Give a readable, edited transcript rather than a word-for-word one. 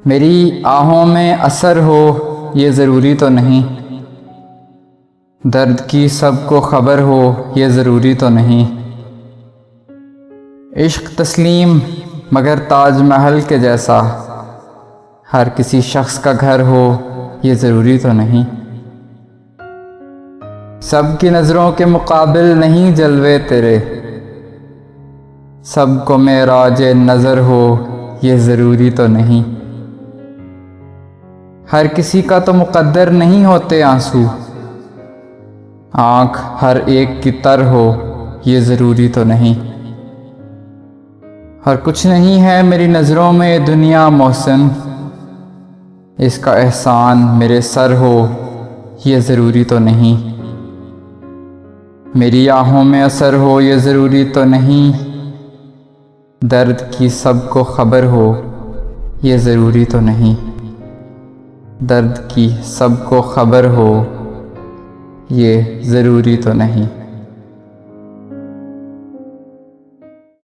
मेरी आहों में असर हो ये ज़रूरी तो नहीं, दर्द की सबको ख़बर हो ये ज़रूरी तो नहीं। इश्क तस्लीम मगर ताज महल के जैसा, हर किसी शख्स का घर हो ये ज़रूरी तो नहीं। सबकी नज़रों के मुकाबिल नहीं जलवे तेरे, सबको मेराज नज़र हो ये ज़रूरी तो नहीं। हर किसी का तो मुक़द्दर नहीं होते आंसू, आँख हर एक की तर हो ये ज़रूरी तो नहीं। हर कुछ नहीं है मेरी नज़रों में दुनिया मोहसिन, इसका एहसान मेरे सर हो ये ज़रूरी तो नहीं। मेरी आहों में असर हो ये ज़रूरी तो नहीं, दर्द की सबको ख़बर हो ये ज़रूरी तो नहीं। दर्द की सबको ख़बर हो ये ज़रूरी तो नहीं।